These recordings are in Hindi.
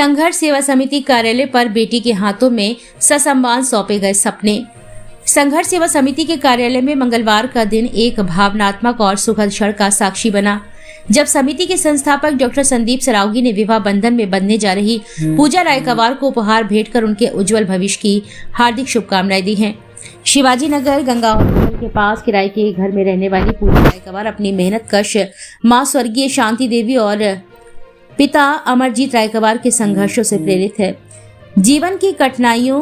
संघर्ष सेवा समिति कार्यालय पर बेटी के हाथों में ससम्मान सौंपे गए सपने। संघर्ष सेवा समिति के कार्यालय में मंगलवार का दिन एक भावनात्मक और सुखद क्षण का साक्षी बना, जब समिति के संस्थापक डॉक्टर संदीप सरावगी ने विवाह बंधन में बंधने जा रही पूजा रायकवार को उपहार भेंट कर उनके उज्जवल भविष्य की हार्दिक शुभकामनाएं दी हैं। शिवाजी नगर गंगा हॉस्पिटल के पास किराए के घर में रहने वाली पूजा रायकवार अपनी मेहनत कश मां स्वर्गीय शांति देवी और पिता अमरजीत रायकवार के संघर्षों से प्रेरित है। जीवन की कठिनाइयों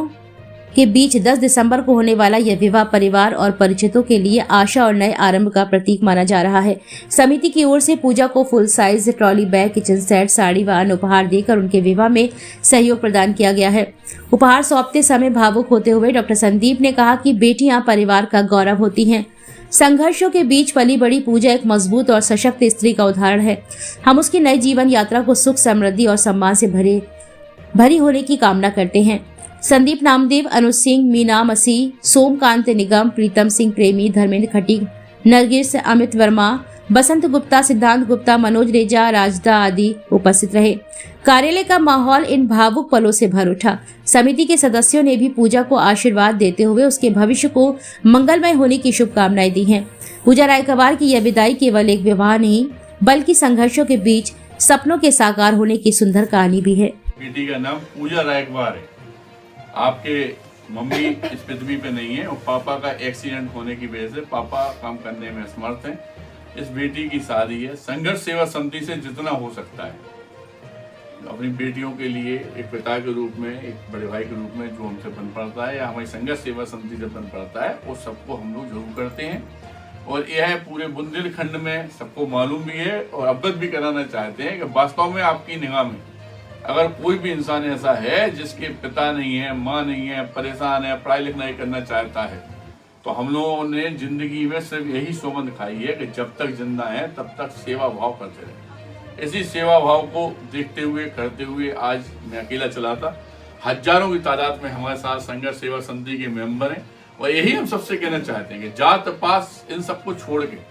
के बीच 10 दिसंबर को होने वाला यह विवाह परिवार और परिचितों के लिए आशा और नए आरंभ का प्रतीक माना जा रहा है। समिति की ओर से पूजा को full size trolley bag, kitchen set, sari व अन्य उपहार देकर उनके विवाह में सहयोग प्रदान किया गया है। उपहार सौंपते समय भावुक होते हुए डॉक्टर संदीप ने कहा कि बेटियां परिवार का गौरव होती हैं। संघर्षों के बीच पली बड़ी पूजा एक मजबूत और सशक्त स्त्री का उदाहरण है। हम उसकी नई जीवन यात्रा को सुख, समृद्धि और सम्मान से भरी होने की कामना करते हैं। संदीप नामदेव, अनुज सिंह, मीना मसीह, सोमकांत निगम, प्रीतम सिंह प्रेमी, धर्मेंद्र खटीक, नरगिस, अमित वर्मा, बसंत गुप्ता, सिद्धांत गुप्ता, मनोज रेजा, राजदा आदि उपस्थित रहे। कार्यालय का माहौल इन भावुक पलों से भर उठा। समिति के सदस्यों ने भी पूजा को आशीर्वाद देते हुए उसके भविष्य को मंगलमय होने की शुभकामनाएं दी हैं। पूजा रायकवार की यह विदाई केवल एक विवाह नहीं, बल्कि संघर्षों के बीच सपनों के साकार होने की सुंदर कहानी भी है। बेटी का नाम पूजा रायकवार है। आपके मम्मी इस पृथ्वी पे नहीं है और पापा का एक्सीडेंट होने की वजह से पापा काम करने में असमर्थ हैं। इस बेटी की शादी है। संघर्ष सेवा समिति से जितना हो सकता है अपनी बेटियों के लिए एक पिता के रूप में, एक बड़े भाई के रूप में जो हमसे बन पड़ता है या हमारी संघर्ष सेवा समिति से बन पड़ता है, वो सबको हम लोग जरूर करते हैं। और यह पूरे बुंदेलखंड में सबको मालूम भी है और अवगत भी कराना चाहते हैं कि वास्तव में आपकी निगाह में अगर कोई भी इंसान ऐसा है जिसके पिता नहीं है, माँ नहीं है, परेशान है, पढ़ाई लिखाई नहीं करना चाहता है, तो हम लोगों ने जिंदगी में सिर्फ यही सौगंध खाई है कि जब तक जिंदा है तब तक सेवा भाव करते रहे। इसी सेवा भाव को देखते हुए, करते हुए आज मैं अकेला चला था। हजारों की तादाद में हमारे साथ संघर्ष सेवा समिति के मेंबर हैं और यही हम सबसे कहना चाहते हैं कि जात पात इन सबको छोड़ के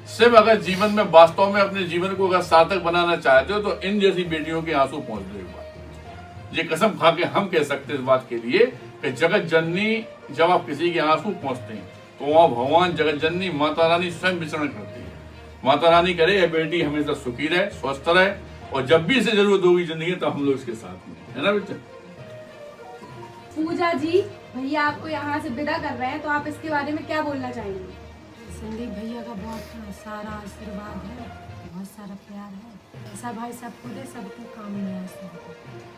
सिर्फ अगर जीवन में वास्तव में अपने जीवन को अगर सार्थक बनाना चाहते हो तो इन जैसी बेटियों के आंसू पहुंच रहे। ये कसम खा के हम कह सकते हैं इस बात के लिए कि जगत जननी जब आप किसी के आंसू पहुंचते हैं तो वहाँ भगवान जगत जननी माता रानी स्वयं विचरण करती है। माता रानी करे यह बेटी हमेशा सुखी रहे, स्वस्थ रहे और जब भी इसे जरूरत होगी जिंदगी तो हम लोग इसके साथ में है ना बेटा। पूजा जी, भैया आपको यहाँ से विदा कर रहे हैं तो आप इसके बारे में क्या बोलना चाहेंगे? संदीप भैया का बहुत सारा आशीर्वाद है, बहुत सारा प्यार है। ऐसा भाई सबको दे, सबको काम में आ सके।